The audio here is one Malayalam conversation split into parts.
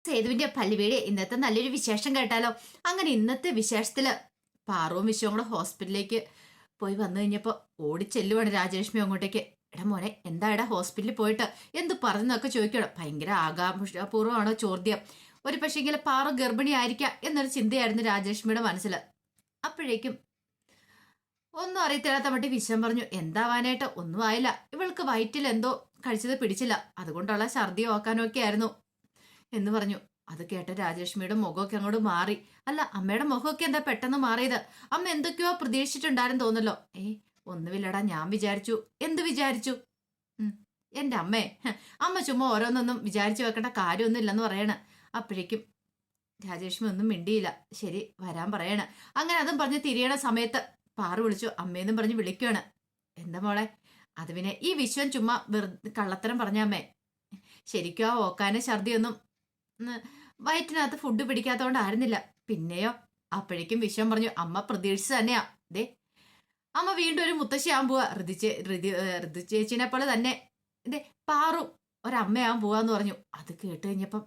സേതുവിന്റെ പല്ലുവീട് ഇന്നത്തെ നല്ലൊരു വിശേഷം കേട്ടാലോ. അങ്ങനെ ഇന്നത്തെ വിശേഷത്തില് പാറുവും വിശ്വവും കൂടെ ഹോസ്പിറ്റലിലേക്ക് പോയി വന്നു കഴിഞ്ഞപ്പോ ഓടിച്ചെല്ലുവാണ് രാജലക്ഷ്മി അങ്ങോട്ടേക്ക്. എടാ മോനെ, എന്താ എടാ ഹോസ്പിറ്റലിൽ പോയിട്ട് എന്ത് പറഞ്ഞെന്നൊക്കെ ചോദിക്കണം. ഭയങ്കര ആകാംക്ഷാപൂർവ്വമാണോ ചോദ്യം. ഒരു പക്ഷേങ്കിൽ പാറു ഗർഭിണി ആയിരിക്കാം എന്നൊരു ചിന്തയായിരുന്നു രാജലക്ഷ്മിയുടെ മനസ്സിൽ. അപ്പോഴേക്കും ഒന്നും അറിയത്തില്ലാത്ത മട്ടി വിശ്വം പറഞ്ഞു, എന്താവാനായിട്ട് ഒന്നും ആയില്ല, ഇവൾക്ക് വയറ്റിൽ എന്തോ കഴിച്ചത് പിടിച്ചില്ല, അതുകൊണ്ടുള്ള ഛർദി ഓക്കാനും ഒക്കെ ആയിരുന്നു എന്ന് പറഞ്ഞു. അത് കേട്ട രാജലക്ഷ്മിയുടെ മുഖമൊക്കെ അങ്ങോട്ട് മാറി. അല്ല, അമ്മയുടെ മുഖമൊക്കെ എന്താ പെട്ടെന്ന് മാറിയത്? അമ്മ എന്തൊക്കെയോ പ്രതീക്ഷിച്ചിട്ടുണ്ടായിരുന്നു തോന്നല്ലോ. ഒന്നുമില്ലടാ, ഞാൻ വിചാരിച്ചു. എന്ത് വിചാരിച്ചു? എന്റെ അമ്മേ, അമ്മ ചുമ്മാ ഓരോന്നൊന്നും വിചാരിച്ചു വെക്കേണ്ട കാര്യമൊന്നും ഇല്ലെന്ന് പറയണ. അപ്പോഴേക്കും രാജലക്ഷ്മി ഒന്നും മിണ്ടിയില്ല. ശരി, വരാൻ പറയണ. അങ്ങനെ അതും പറഞ്ഞ് തിരിയണ സമയത്ത് പാറു വിളിച്ചു. അമ്മയെന്നും പറഞ്ഞ് വിളിക്കുകയാണ്. എന്താ മോളെ? അത് പിന്നെ ഈ വിശ്വം ചുമ്മാ കള്ളത്തരം പറഞ്ഞ അമ്മേ. ശരിക്കും ആ ഓക്കാന ഛർദിയൊന്നും വയറ്റിനകത്ത് ഫുഡ് പിടിക്കാത്തോണ്ടായിരുന്നില്ല. പിന്നെയോ? അപ്പോഴേക്കും വിശ്വം പറഞ്ഞു, അമ്മ പ്രതീക്ഷിച്ചു തന്നെയാ. ദേ, അമ്മ വീണ്ടും ഒരു മുത്തശ്ശിയാവാൻ പോവാ. ഋതു ചേച്ചിനെ പോലെ തന്നെ ദേ പാറു ഒരമ്മയാവാൻ പോവാന്ന് പറഞ്ഞു. അത് കേട്ട് കഴിഞ്ഞപ്പം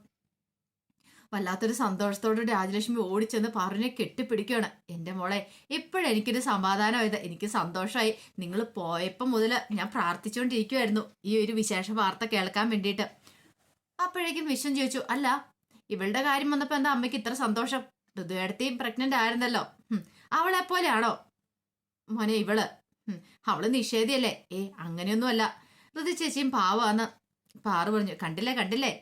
വല്ലാത്തൊരു സന്തോഷത്തോടെ രാജലക്ഷ്മി ഓടിച്ചെന്ന് പാറുവിനെ കെട്ടിപ്പിടിക്കുകയാണ്. എൻ്റെ മോളെ, ഇപ്പോഴെനിക്കൊരു സമാധാനമായത്, എനിക്ക് സന്തോഷമായി. നിങ്ങൾ പോയപ്പം മുതൽ ഞാൻ പ്രാർത്ഥിച്ചുകൊണ്ടിരിക്കുമായിരുന്നു ഈ ഒരു വിശേഷ വാർത്ത കേൾക്കാൻ വേണ്ടിയിട്ട്. അപ്പോഴേക്കും വിശ്വം ചോദിച്ചു, അല്ല ഇവളുടെ കാര്യം വന്നപ്പോ എന്താ അമ്മയ്ക്ക് ഇത്ര സന്തോഷം? ഋതുവേടത്തെയും പ്രഗ്നന്റ് ആയിരുന്നല്ലോ, അവളെ പോലെയാണോ മോനെ ഇവള്? അവള് നിഷേധിയല്ലേ? അങ്ങനെയൊന്നുമല്ല, ഋതു ചേച്ചിയും പാവാന്ന് പാറു പറഞ്ഞു. കണ്ടില്ലേ കണ്ടില്ലേ,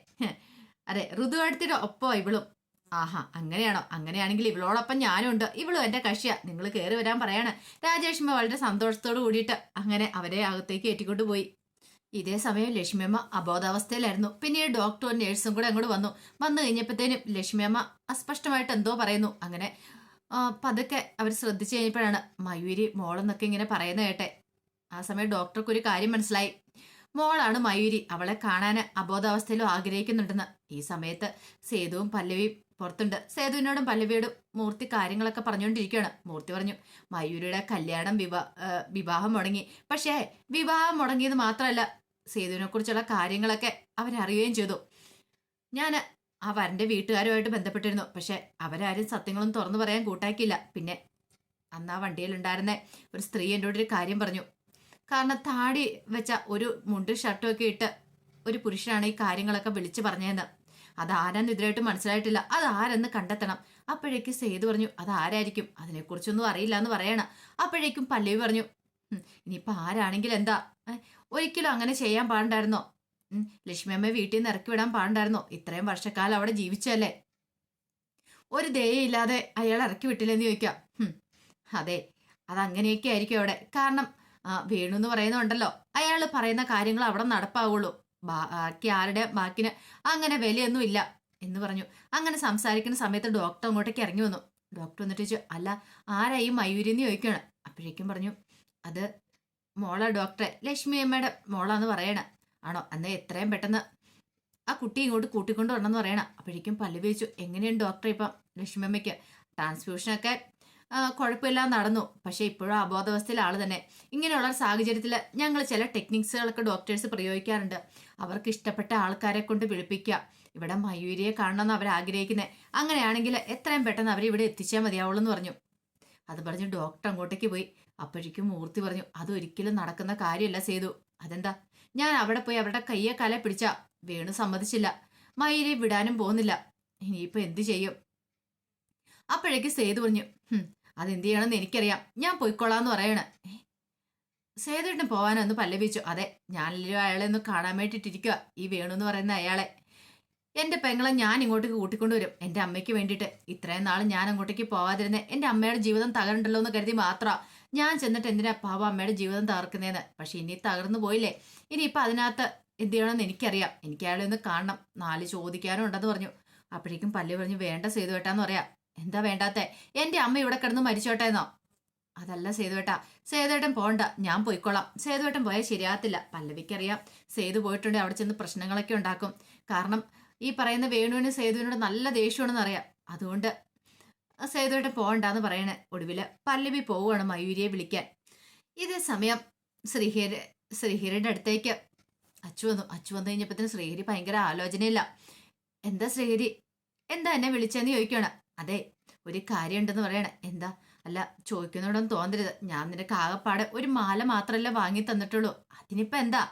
അതെ ഋതുവേടത്തിന്റെ ഒപ്പം ഇവളും. ആഹാ, അങ്ങനെയാണോ? അങ്ങനെയാണെങ്കിൽ ഇവളോടൊപ്പം ഞാനും ഉണ്ട്, ഇവളും എന്റെ കക്ഷിയാ, നിങ്ങൾ കയറി വരാൻ പറയാണ്. രാജലക്ഷ്മി വളരെ സന്തോഷത്തോട് കൂടിയിട്ട് അങ്ങനെ അവരെ അകത്തേക്ക് ഏറ്റിക്കൊണ്ട് പോയി. ഇതേ സമയം ലക്ഷ്മിയമ്മ അബോധാവസ്ഥയിലായിരുന്നു. പിന്നീട് ഡോക്ടറും നേഴ്സും കൂടെ അങ്ങോട്ട് വന്നു കഴിഞ്ഞപ്പോഴത്തേനും ലക്ഷ്മിയമ്മ അസ്പഷ്ടമായിട്ട് എന്തോ പറയുന്നു. അങ്ങനെ പതുക്കെ അവർ ശ്രദ്ധിച്ചു കഴിഞ്ഞപ്പോഴാണ് മയൂരി മോളെന്നൊക്കെ ഇങ്ങനെ പറയുന്ന കേട്ടെ. ആ സമയം ഡോക്ടർക്ക് ഒരു കാര്യം മനസ്സിലായി. മോളാണ് മയൂരി, അവളെ കാണാൻ അബോധാവസ്ഥയിലും ആഗ്രഹിക്കുന്നുണ്ടെന്ന്. ഈ സമയത്ത് സേതുവും പല്ലവിയും പുറത്തുണ്ട്. സേതുവിനോടും പല്ലവിയോടും മൂർത്തി കാര്യങ്ങളൊക്കെ പറഞ്ഞുകൊണ്ടിരിക്കുകയാണ്. മൂർത്തി പറഞ്ഞു, മയൂരിയുടെ കല്യാണം വിവാഹം മുടങ്ങി. പക്ഷേ വിവാഹം മുടങ്ങിയത് മാത്രമല്ല, സേതുവിനെ കുറിച്ചുള്ള കാര്യങ്ങളൊക്കെ അവരറിയുകയും ചെയ്തു. ഞാൻ ആ വരന്റെ വീട്ടുകാരുമായിട്ട് ബന്ധപ്പെട്ടിരുന്നു. പക്ഷെ അവരാരും സത്യങ്ങളും തുറന്നു പറയാൻ കൂട്ടാക്കിയില്ല. പിന്നെ അന്ന് ആ വണ്ടിയിലുണ്ടായിരുന്ന ഒരു സ്ത്രീ എന്നോട് ഒരു കാര്യം പറഞ്ഞു. കാരണം താടി വെച്ച ഒരു മുണ്ടും ഷർട്ടും ഒക്കെ ഇട്ട് ഒരു പുരുഷനാണ് ഈ കാര്യങ്ങളൊക്കെ വിളിച്ചു പറഞ്ഞതെന്ന്. അതാരെന്ന് ഇതിലായിട്ട് മനസ്സിലായിട്ടില്ല, അതാരെന്ന് കണ്ടെത്തണം. അപ്പോഴേക്കും സേതു പറഞ്ഞു, അതാരായിരിക്കും, അതിനെക്കുറിച്ചൊന്നും അറിയില്ല എന്ന് പറയണം. അപ്പോഴേക്കും പല്ലവി പറഞ്ഞു, ഇനിയിപ്പോൾ ആരാണെങ്കിലും എന്താ, ഒരിക്കലും അങ്ങനെ ചെയ്യാൻ പാടുണ്ടായിരുന്നോ? ലക്ഷ്മിയമ്മയെ വീട്ടിൽ നിന്ന് ഇറക്കി വിടാൻ പാടുണ്ടായിരുന്നോ? ഇത്രയും വർഷക്കാലം അവിടെ ജീവിച്ചല്ലേ, ഒരു ദയയില്ലാതെ അയാൾ ഇറക്കി വിട്ടില്ലെന്ന് ചോദിക്കാം. അതെ, അതങ്ങനെയൊക്കെ ആയിരിക്കും അവിടെ. കാരണം വേണു എന്ന് പറയുന്നുണ്ടല്ലോ, അയാൾ പറയുന്ന കാര്യങ്ങൾ അവിടെ നടപ്പാവുള്ളൂ, ബാക്കി ആരുടെ ബാക്കിന് അങ്ങനെ വിലയൊന്നും ഇല്ല എന്ന് പറഞ്ഞു. അങ്ങനെ സംസാരിക്കുന്ന സമയത്ത് ഡോക്ടർ അങ്ങോട്ടേക്ക് ഇറങ്ങി വന്നു. ഡോക്ടർ വന്നിട്ട് ചോദിച്ചു, അല്ല ആരാ ഈ മയൂരി എന്ന് ചോദിക്കുകയാണ്. അപ്പോഴേക്കും പറഞ്ഞു, അത് മോളാ ഡോക്ടറെ, ലക്ഷ്മി അമ്മയുടെ മോളാന്ന് പറയണ. ആണോ? അന്ന് എത്രയും പെട്ടെന്ന് ആ കുട്ടി ഇങ്ങോട്ട് കൂട്ടിക്കൊണ്ട് വരണമെന്ന് പറയണം. അപ്പോഴേക്കും പല്ലവി ചോദിച്ചു, എങ്ങനെയുണ്ട് ഡോക്ടറെ ഇപ്പം ലക്ഷ്മി അമ്മയ്ക്ക്? ട്രാൻസ്ഫ്യൂഷനൊക്കെ കുഴപ്പമില്ലാതെ നടന്നു, പക്ഷെ ഇപ്പോഴും അബോധാവസ്ഥയിൽ ആള് തന്നെ. ഇങ്ങനെയുള്ള സാഹചര്യത്തിൽ ഞങ്ങൾ ചില ടെക്നിക്സുകളൊക്കെ ഡോക്ടേഴ്സ് പ്രയോഗിക്കാറുണ്ട്. അവർക്ക് ഇഷ്ടപ്പെട്ട ആൾക്കാരെ കൊണ്ട് വിളിപ്പിക്കുക. ഇവിടെ മയൂരിയെ കാണണമെന്ന് അവർ ആഗ്രഹിക്കുന്നത്. അങ്ങനെയാണെങ്കിൽ എത്രയും പെട്ടെന്ന് അവരെ ഇവിടെ എത്തിച്ചാൽ മതിയാവുള്ളൂ എന്ന് പറഞ്ഞു. അത് പറഞ്ഞ് ഡോക്ടർ അങ്ങോട്ടേക്ക് പോയി. അപ്പോഴേക്കും മൂർത്തി പറഞ്ഞു, അതൊരിക്കലും നടക്കുന്ന കാര്യമല്ല സേതു. അതെന്താ? ഞാൻ അവിടെ പോയി അവരുടെ കയ്യെ കാലെ പിടിച്ച വേണു സമ്മതിച്ചില്ല, മയൂരിയെ വിടാനും പോകുന്നില്ല. ഇനിയിപ്പോ എന്ത് ചെയ്യും? അപ്പോഴേക്ക് സേതു പറഞ്ഞു, അതെന്ത് ചെയ്യണമെന്ന് എനിക്കറിയാം, ഞാൻ പോയിക്കോളാന്ന് പറയണ. സേതുവിന് പോവാനൊന്ന് പല്ലവിച്ചു. അതെ, ഞാനല്ലോ അയാളെ ഒന്ന് കാണാൻ വേണ്ടിയിട്ടിരിക്കുക, ഈ വേണു എന്ന് പറയുന്ന അയാളെ. എന്റെ പെങ്ങളെ ഞാൻ ഇങ്ങോട്ടേക്ക് കൂട്ടിക്കൊണ്ടുവരും എൻ്റെ അമ്മയ്ക്ക് വേണ്ടിയിട്ട്. ഇത്രയും നാൾ ഞാൻ അങ്ങോട്ടേക്ക് പോവാതിരുന്നേ എൻ്റെ അമ്മയുടെ ജീവിതം തകരണ്ടല്ലോ എന്ന് കരുതി മാത്രമാ ഞാൻ ചെന്നിട്ട് എന്തിനാ പാവ അമ്മയുടെ ജീവിതം തകർക്കുന്നതെന്ന്. പക്ഷെ ഇനി തകർന്നു പോയില്ലേ, ഇനിയിപ്പോൾ അതിനകത്ത് എന്ത് ചെയ്യണമെന്ന് എനിക്കറിയാം. എനിക്ക് അയാളെ ഒന്ന് കാണണം, 4 ചോദിക്കാനും ഉണ്ടെന്ന് പറഞ്ഞു. അപ്പോഴേക്കും പല്ലവി പറഞ്ഞു, വേണ്ട സേതുവേട്ടാന്ന് പറയാം. എന്താ വേണ്ടാത്തെ? എൻ്റെ അമ്മ ഇവിടെ കിടന്ന് മരിച്ചോട്ടെ എന്നോ? അതല്ല സേതുവേട്ടാ, സേതുവേട്ടൻ പോണ്ട, ഞാൻ പോയിക്കോളാം. സേതുവേട്ടൻ പോയാൽ ശരിയാകത്തില്ല. പല്ലവിക്കറിയാം, സേതു പോയിട്ടുണ്ടെങ്കിൽ അവിടെ ചെന്ന് പ്രശ്നങ്ങളൊക്കെ ഉണ്ടാക്കും. കാരണം ഈ പറയുന്ന വേണുവിന് സേതുവിനോട് നല്ല ദേഷ്യമാണെന്ന് അറിയാം. അതുകൊണ്ട് സേതുവേട്ടൻ പോകണ്ടെന്ന് പറയണേ. ഒടുവില് പല്ലവി പോവുകയാണ് മയൂരിയെ വിളിക്കാൻ. ഇതേ സമയം ശ്രീഹരിയുടെ അടുത്തേക്ക് അച്ചു വന്നു. അച്ചു വന്നു കഴിഞ്ഞപ്പത്തിന് ശ്രീഹരി ഭയങ്കര ആലോചനയില്ല. എന്താ ശ്രീഹരി, എന്താ എന്നെ വിളിച്ചെന്ന് ചോദിക്കണം. അതെ, ഒരു കാര്യം ഉണ്ടെന്ന് പറയണേ. എന്താ? അല്ല, ചോദിക്കുന്നോടൊന്നും തോന്നരുത്. ഞാൻ നിനക്ക് ആകപ്പാടെ ഒരു മാല മാത്രമല്ല വാങ്ങി തന്നിട്ടുള്ളൂ. അതിനിപ്പോ എന്താ?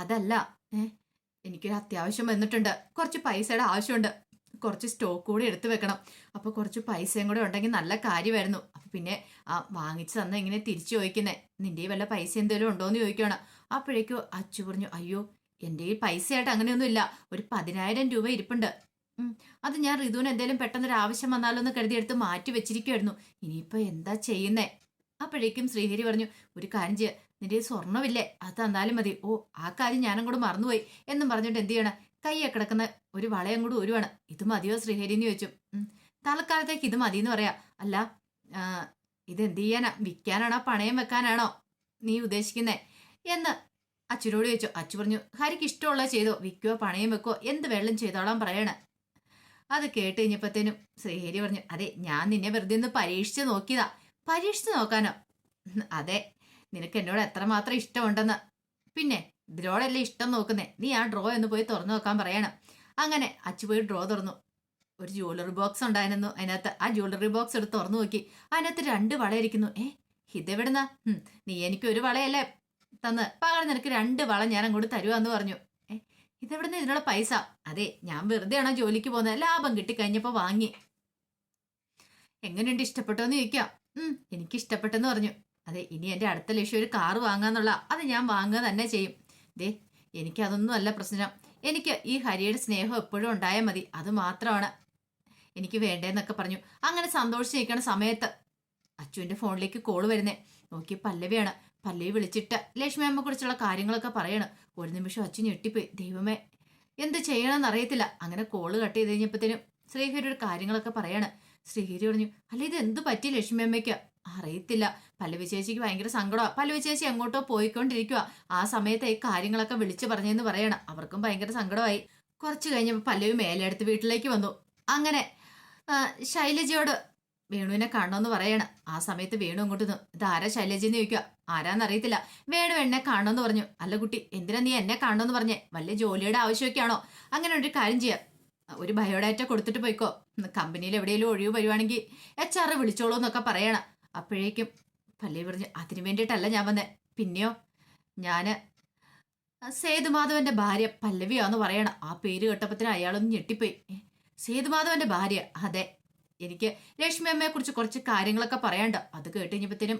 അതല്ല, ഏ എനിക്കൊരു അത്യാവശ്യം വന്നിട്ടുണ്ട്. കുറച്ച് പൈസയുടെ ആവശ്യമുണ്ട്. കുറച്ച് സ്റ്റോക്ക് കൂടി എടുത്തു വെക്കണം. അപ്പൊ കുറച്ച് പൈസയും കൂടെ ഉണ്ടെങ്കിൽ നല്ല കാര്യമായിരുന്നു. അപ്പൊ പിന്നെ ആ വാങ്ങിച്ചു തന്ന ഇങ്ങനെ തിരിച്ചു ചോദിക്കുന്നേ, നിന്റെ വല്ല പൈസ എന്തെങ്കിലും ഉണ്ടോന്ന് ചോദിക്കണം. അപ്പോഴേക്കും അച്ചു പറഞ്ഞു, അയ്യോ എൻ്റെ ഈ പൈസയായിട്ട് അങ്ങനെയൊന്നും ഇല്ല. ഒരു 10,000 രൂപ ഇരിപ്പുണ്ട്. ഉം, അത് ഞാൻ ഋതുവിന് എന്തെങ്കിലും പെട്ടെന്നൊരു ആവശ്യം വന്നാലോ എന്ന് കരുതി എടുത്ത് മാറ്റി വെച്ചിരിക്കുമായിരുന്നു. ഇനിയിപ്പോ എന്താ ചെയ്യുന്നേ? അപ്പോഴേക്കും ശ്രീഹരി പറഞ്ഞു, ഒരു കാര്യം ചെയ്യ, നിന്റെ ഈ സ്വർണ്ണമില്ലേ അത് തന്നാലും മതി. ഓ, ആ കാര്യം ഞാനും കൂടെ മറന്നുപോയി എന്നും പറഞ്ഞിട്ട് എന്ത് ചെയ്യണം, കയ്യെ കിടക്കുന്ന ഒരു വളയം കൂടി ഉരുവാണ്. ഇത് മതിയോ ശ്രീഹരി എന്ന് ചോദിച്ചു. തൽക്കാലത്തേക്ക് ഇത് മതി എന്ന് പറയാ. അല്ല, ആ, ഇത് എന്ത് ചെയ്യാനാ? വിൽക്കാനാണോ പണയം വെക്കാനാണോ നീ ഉദ്ദേശിക്കുന്നേ എന്ന് അച്ഛനോട് ചോദിച്ചു. അച്ചു പറഞ്ഞു, ഹരിക്ക് ഇഷ്ടമുള്ളത് ചെയ്തോ, വിൽക്കോ പണയം വെക്കോ എന്ത് വെള്ളം ചെയ്തോളാൻ പറയണ. അത് കേട്ട് കഴിഞ്ഞപ്പോഴത്തേനും ശ്രീഹരി പറഞ്ഞു, അതെ ഞാൻ നിന്നെ വെറുതെ ഒന്ന് പരീക്ഷിച്ച് നോക്കിയതാ. പരീക്ഷിച്ച് നോക്കാനോ? അതെ, നിനക്ക് എന്നോട് എത്രമാത്രം ഇഷ്ടമുണ്ടെന്ന്. പിന്നെ ഇതിനോടല്ലേ ഇഷ്ടം നോക്കുന്നേ. നീ ആ ഡ്രോ ഒന്ന് പോയി തുറന്നു നോക്കാൻ പറയണം. അങ്ങനെ അച്ചു പോയി ഡ്രോ തുറന്നു. ഒരു ജ്വല്ലറി ബോക്സ് ഉണ്ടായിരുന്നു അതിനകത്ത്. ആ ജ്വല്ലറി ബോക്സ് എടുത്ത് തുറന്നു നോക്കി. അതിനകത്ത് 2 വള ഇരിക്കുന്നു. ഇതെവിടുന്നാ? നീ എനിക്ക് ഒരു വളയല്ലേ തന്ന്, പകരം നിനക്ക് 2 വള ഞാൻ അങ്ങോട്ട് തരുവാന്ന് പറഞ്ഞു. ഇതെവിടുന്ന് ഇതിനുള്ള പൈസ? അതെ, ഞാൻ വെറുതെയാണോ ജോലിക്ക് പോകുന്നത്, ലാഭം കിട്ടിക്കഴിഞ്ഞപ്പോ വാങ്ങി. എങ്ങനെയുണ്ട്, ഇഷ്ടപ്പെട്ടോന്ന് ചോദിക്കാം. എനിക്ക് ഇഷ്ടപ്പെട്ടെന്ന് പറഞ്ഞു. അതെ, ഇനി എന്റെ അടുത്ത ലക്ഷ്യം ഒരു കാറ് വാങ്ങാന്നുള്ള. അത് ഞാൻ വാങ്ങുക തന്നെ ചെയ്യും. ദേ, എനിക്കതൊന്നും അല്ല പ്രശ്നം. എനിക്ക് ഈ ഹരിയുടെ സ്നേഹം എപ്പോഴും ഉണ്ടായാൽ മതി. അത് മാത്രമാണ് എനിക്ക് വേണ്ടേന്നൊക്കെ പറഞ്ഞു. അങ്ങനെ സന്തോഷിച്ചിരിക്കണ സമയത്ത് അച്ചുവിന്റെ ഫോണിലേക്ക് കോള് വരുന്നേ. നോക്കി പല്ലവിയാണ്. പല്ലവി വിളിച്ചിട്ട് ലക്ഷ്മി അമ്മയെ കുറിച്ചുള്ള കാര്യങ്ങളൊക്കെ പറയണം. ഒരു നിമിഷം അച്ചു ഞെട്ടിപ്പോയി. ദൈവമേ, എന്ത് ചെയ്യണമെന്ന് അറിയത്തില്ല. അങ്ങനെ കോള് കട്ട് ചെയ്ത് കഴിഞ്ഞപ്പോഴത്തേനും ശ്രീഹരിയുടെ കാര്യങ്ങളൊക്കെ പറയാണ്. ശ്രീഹരി പറഞ്ഞു, അല്ല ഇത് എന്ത് പറ്റി ലക്ഷ്മി അമ്മയ്ക്ക്? അറിയത്തില്ല, പല്ലവി ചേച്ചിക്ക് ഭയങ്കര സങ്കടമാണ്. പല്ലവി ചേച്ചി എങ്ങോട്ടോ പോയിക്കൊണ്ടിരിക്കുക. ആ സമയത്ത് ഈ കാര്യങ്ങളൊക്കെ വിളിച്ചു പറഞ്ഞെന്ന് പറയണം. അവർക്കും ഭയങ്കര സങ്കടമായി. കുറച്ച് കഴിഞ്ഞപ്പോൾ പല്ലവി മേലെടുത്ത് വീട്ടിലേക്ക് വന്നു. അങ്ങനെ ശൈലജയോട് വേണുവിനെ കാണണമെന്ന് പറയണം. ആ സമയത്ത് വേണു അങ്ങോട്ട് നിന്നു. ഇത് ആരാ ശൈലജ എന്ന് ചോദിക്കുക. ആരാന്നറിയത്തില്ല. വേണു എന്നെ കാണണമെന്ന് പറഞ്ഞു. അല്ല കുട്ടി, എന്തിനാ നീ എന്നെ കാണണമെന്ന് പറഞ്ഞേ? വല്ല ജോലിയുടെ ആവശ്യമൊക്കെയാണോ? അങ്ങനെ ഒരു കാര്യം ചെയ്യാം, ഒരു ബയോഡാറ്റ കൊടുത്തിട്ട് പോയിക്കോ. കമ്പനിയിൽ എവിടെയെങ്കിലും ഒഴിവ് വരുവാണെങ്കിൽ HR വിളിച്ചോളൂ എന്നൊക്കെ പറയണം. അപ്പോഴേക്കും പല്ലവി പറഞ്ഞു, അതിനു വേണ്ടിയിട്ടല്ല ഞാൻ വന്നേ. പിന്നെയോ, ഞാന് സേതുമാധവന്റെ ഭാര്യ പല്ലവിയാന്ന് പറയണം. ആ പേര് കേട്ടപ്പത്തിന് അയാളൊന്ന് ഞെട്ടിപ്പോയി. സേതുമാധവന്റെ ഭാര്യ? അതെ, എനിക്ക് ലക്ഷ്മി അമ്മയെ കുറിച്ച് കുറച്ച് കാര്യങ്ങളൊക്കെ പറയാണ്ട്. അത് കേട്ട് കഴിഞ്ഞപ്പത്തിനും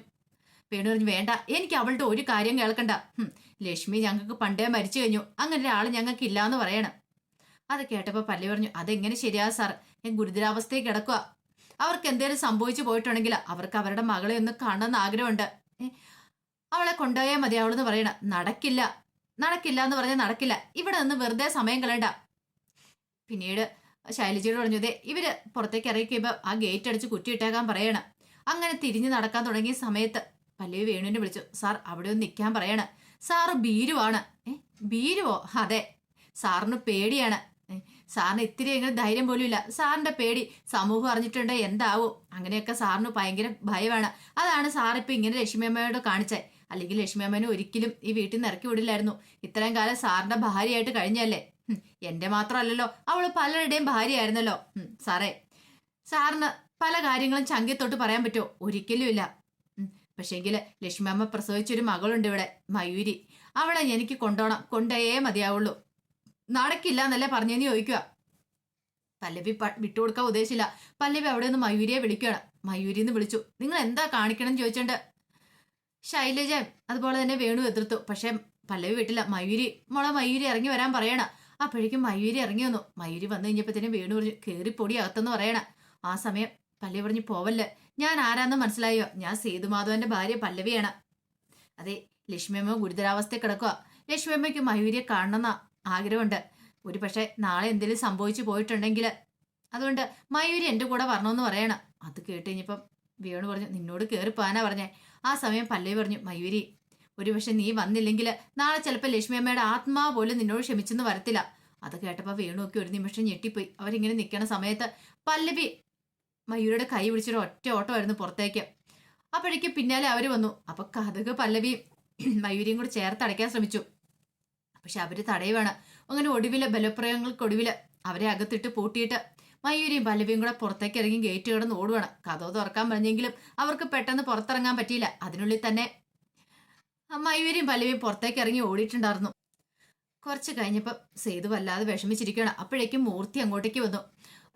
വേണു പറഞ്ഞു, വേണ്ട, എനിക്ക് അവളുടെ ഒരു കാര്യം കേൾക്കണ്ട. ലക്ഷ്മി ഞങ്ങൾക്ക് പണ്ടേ മരിച്ചു കഴിഞ്ഞു. അങ്ങനെ ഒരാൾ ഞങ്ങൾക്ക് ഇല്ലാന്ന് പറയണം. അത് കേട്ടപ്പോൾ പല്ലവി പറഞ്ഞു, അതെങ്ങനെ ശരിയാ സാർ, ഞാൻ ഗുരുതരാവസ്ഥയിൽ കിടക്കുക. അവർക്ക് എന്തേലും സംഭവിച്ചു പോയിട്ടുണ്ടെങ്കിൽ അവർക്ക് അവരുടെ മകളെ ഒന്ന് കാണണമെന്ന് ആഗ്രഹമുണ്ട്. അവളെ കൊണ്ടുപോയാൽ മതി അവളെന്ന് പറയണം. നടക്കില്ല, നടക്കില്ല എന്ന് പറഞ്ഞാൽ നടക്കില്ല. ഇവിടെ നിന്ന് വെറുതെ സമയം കളയണ്ട. പിന്നീട് ശൈലജയോട് പറഞ്ഞു, ദേ ഇവര് പുറത്തേക്ക് ഇറങ്ങിക്കുമ്പോൾ ആ ഗേറ്റ് അടിച്ച് കുറ്റിയിട്ടേക്കാൻ പറയണം. അങ്ങനെ തിരിഞ്ഞു നടക്കാൻ തുടങ്ങിയ സമയത്ത് പല്ലവി വേണുവിനെ വിളിച്ചു. സാർ അവിടെ ഒന്ന് നിൽക്കാൻ പറയണം. സാറ് ഭീരുവാണ്. ഭീരുവോ? അതെ, സാറിന് പേടിയാണ്. സാറിന് ഇത്തിരി എങ്ങനെ ധൈര്യം പോലും ഇല്ല. സാറിന്റെ പേടി സമൂഹം അറിഞ്ഞിട്ടുണ്ട് എന്താവും. അങ്ങനെയൊക്കെ സാറിന് ഭയങ്കര ഭയമാണ്. അതാണ് സാറിപ്പോ ഇങ്ങനെ ലക്ഷ്മിയമ്മയോട് കാണിച്ചത്. അല്ലെങ്കിൽ ലക്ഷ്മിയമ്മനെ ഒരിക്കലും ഈ വീട്ടിൽ നിന്ന് ഇറക്കി വിടില്ലായിരുന്നു. ഇത്രയും കാലം സാറിന്റെ ഭാര്യയായിട്ട് കഴിഞ്ഞല്ലേ. എന്റെ മാത്രമല്ലല്ലോ, അവള് പലരുടെയും ഭാര്യയായിരുന്നല്ലോ. സാറേ, സാറിന് പല കാര്യങ്ങളും ചങ്കിത്തൊട്ട് പറയാൻ പറ്റുമോ? ഒരിക്കലും ഇല്ല. പക്ഷേങ്കില് ലക്ഷ്മി അമ്മ പ്രസവിച്ചൊരു മകളുണ്ട് ഇവിടെ, മയൂരി. അവളെ എനിക്ക് കൊണ്ടോണം, കൊണ്ടേ മതിയാവുള്ളൂ. നടക്കില്ല എന്നല്ലേ പറഞ്ഞെന്ന് ചോദിക്കുക. പല്ലവി വിട്ടുകൊടുക്കാൻ ഉദ്ദേശിച്ചില്ല. പല്ലവി അവിടെ നിന്ന് മയൂരിയെ വിളിക്കുകയാണ്. മയൂരി എന്ന് വിളിച്ചു. നിങ്ങൾ എന്താ കാണിക്കണം ചോദിച്ചോണ്ട് ശൈലജ അതുപോലെ തന്നെ വേണു എതിർത്തു. പക്ഷെ പല്ലവി വിട്ടില്ല. മയൂരി ഇറങ്ങി വരാൻ പറയണം. അപ്പോഴേക്കും മയൂരി ഇറങ്ങി വന്നു. മയൂരി വന്നു കഴിഞ്ഞപ്പോഴത്തേനും വേണു പറഞ്ഞു, കേറിപ്പൊടി അകത്തെന്ന് പറയണം. ആ സമയം പല്ലവി പറഞ്ഞു, പോവല്ലേ, ഞാൻ ആരാന്ന് മനസ്സിലായോ? ഞാൻ സേതുമാധവന്റെ ഭാര്യ പല്ലവിയാണ്. അതെ, ലക്ഷ്മിയമ്മ ഗുരുതരാവസ്ഥയിൽ കിടക്കുക. ലക്ഷ്മിയമ്മയ്ക്ക് മയൂരിയെ കാണണമെന്ന ആഗ്രഹമുണ്ട്. ഒരു പക്ഷെ നാളെ എന്തെങ്കിലും സംഭവിച്ചു പോയിട്ടുണ്ടെങ്കിൽ അതുകൊണ്ട് മയൂരി എൻ്റെ കൂടെ വരണമെന്ന് പറയണം. അത് കേട്ട് കഴിഞ്ഞപ്പം വേണു പറഞ്ഞു, നിന്നോട് കയറിപ്പോവാനാ പറഞ്ഞേ. ആ സമയം പല്ലവി പറഞ്ഞു, മയൂരി, ഒരു പക്ഷെ നീ വന്നില്ലെങ്കിൽ നാളെ ചിലപ്പോൾ ലക്ഷ്മി അമ്മയുടെ ആത്മാവ് പോലും നിന്നോട് ക്ഷമിച്ചെന്ന് വരത്തില്ല. അത് കേട്ടപ്പോൾ വേണുവൊക്കെ ഒരു നിമിഷം ഞെട്ടിപ്പോയി. അവരിങ്ങനെ നിൽക്കുന്ന സമയത്ത് പല്ലവി മയൂരിയുടെ കൈ പിടിച്ചൊരു ഒറ്റ ഓട്ടമായിരുന്നു പുറത്തേക്ക്. അപ്പോഴേക്കും പിന്നാലെ അവർ വന്നു. അപ്പൊ കഥക് പല്ലവിയും മയൂരിയും കൂടി ചേർത്ത് അടയ്ക്കാൻ ശ്രമിച്ചു. പക്ഷെ അവര് തടയുവാണ്. അങ്ങനെ ഒടുവില് ബലപ്രയോഗങ്ങൾക്കൊടുവില് അവരെ അകത്തിട്ട് പൂട്ടിയിട്ട് മയൂരിയും പല്ലവിയും കൂടെ പുറത്തേക്ക് ഇറങ്ങി ഗേറ്റ് കിടന്ന് ഓടുവാണ്. കതവ് തുറക്കാൻ പറഞ്ഞെങ്കിലും അവർക്ക് പെട്ടെന്ന് പുറത്തിറങ്ങാൻ പറ്റിയില്ല. അതിനുള്ളിൽ തന്നെ മയൂരിയും പല്ലവിയും പുറത്തേക്ക് ഇറങ്ങി ഓടിയിട്ടുണ്ടായിരുന്നു. കുറച്ച് കഴിഞ്ഞപ്പോൾ സേതു വല്ലാതെ വിഷമിച്ചിരിക്കുകയാണ്. അപ്പോഴേക്കും മൂർത്തി അങ്ങോട്ടേക്ക് വന്നു.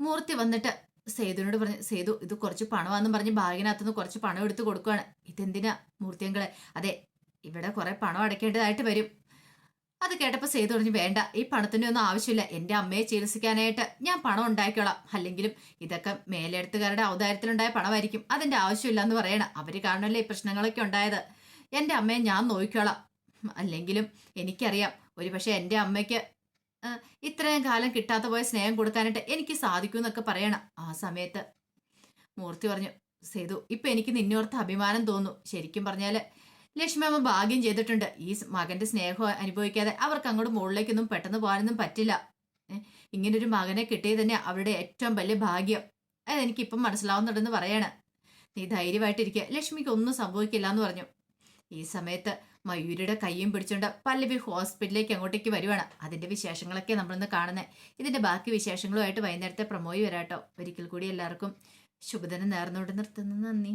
മൂർത്തി വന്നിട്ട് സേതുവിനോട് പറഞ്ഞു, സേതു ഇത് കുറച്ച് പണമാണെന്നും പറഞ്ഞ് ബാഗിനകത്തുനിന്ന് കുറച്ച് പണം എടുത്ത് കൊടുക്കുകയാണ്. ഇതെന്തിനാ മൂർത്തിയങ്കളെ? അതെ, ഇവിടെ കുറെ പണം അടയ്ക്കേണ്ടതായിട്ട് വരും. അത് കേട്ടപ്പോൾ സേതു പറഞ്ഞു, വേണ്ട, ഈ പണത്തിൻ്റെ ഒന്നും ആവശ്യമില്ല. എൻ്റെ അമ്മയെ ചികിത്സിക്കാനായിട്ട് ഞാൻ പണം ഉണ്ടാക്കിക്കോളാം. അല്ലെങ്കിലും ഇതൊക്കെ മേലെഴുത്തുകാരുടെ ഔദാര്യത്തിലുണ്ടായ പണമായിരിക്കും. അതിൻ്റെ ആവശ്യമില്ല എന്ന് പറയണം. അവർ കാരണമല്ലേ ഈ പ്രശ്നങ്ങളൊക്കെ ഉണ്ടായത്. എൻ്റെ അമ്മയെ ഞാൻ നോക്കിക്കോളാം. അല്ലെങ്കിലും എനിക്കറിയാം, ഒരു പക്ഷേ എൻ്റെ അമ്മയ്ക്ക് ഇത്രയും കാലം കിട്ടാത്ത പോയ സ്നേഹം കൊടുക്കാനായിട്ട് എനിക്ക് സാധിക്കും എന്നൊക്കെ പറയണം. ആ സമയത്ത് മൂർത്തി പറഞ്ഞു, സേതു ഇപ്പൊ എനിക്ക് നിന്നോർത്ത് അഭിമാനം തോന്നുന്നു. ശരിക്കും പറഞ്ഞാല് ലക്ഷ്മി അമ്മ ഭാഗ്യം ചെയ്തിട്ടുണ്ട്. ഈ മകന്റെ സ്നേഹം അനുഭവിക്കാതെ അവർക്ക് അങ്ങോട്ട് മുകളിലേക്കൊന്നും പെട്ടെന്ന് പോകാനൊന്നും പറ്റില്ല. ഇങ്ങനൊരു മകനെ കിട്ടിയത് തന്നെ അവരുടെ ഏറ്റവും വലിയ ഭാഗ്യം. അതെനിക്കിപ്പം മനസ്സിലാവുന്നുണ്ടെന്ന് പറയാണ്. നീ ധൈര്യമായിട്ടിരിക്കുക, ലക്ഷ്മിക്ക് ഒന്നും സംഭവിക്കില്ല എന്ന് പറഞ്ഞു. ഈ സമയത്ത് മയൂരിയുടെ കയ്യും പിടിച്ചുകൊണ്ട് പല്ലവി ഹോസ്പിറ്റലിലേക്ക് അങ്ങോട്ടേക്ക് വരുവാണ്. അതിന്റെ വിശേഷങ്ങളൊക്കെ നമ്മളിന്ന് കാണുന്നത്. ഇതിന്റെ ബാക്കി വിശേഷങ്ങളുമായിട്ട് വൈകുന്നേരത്തെ പ്രമോയി വരാട്ടോ. ഒരിക്കൽ കൂടി എല്ലാവർക്കും ശുഭദിനം നേർന്നുകൊണ്ട് നിർത്തുന്നു. നന്ദി.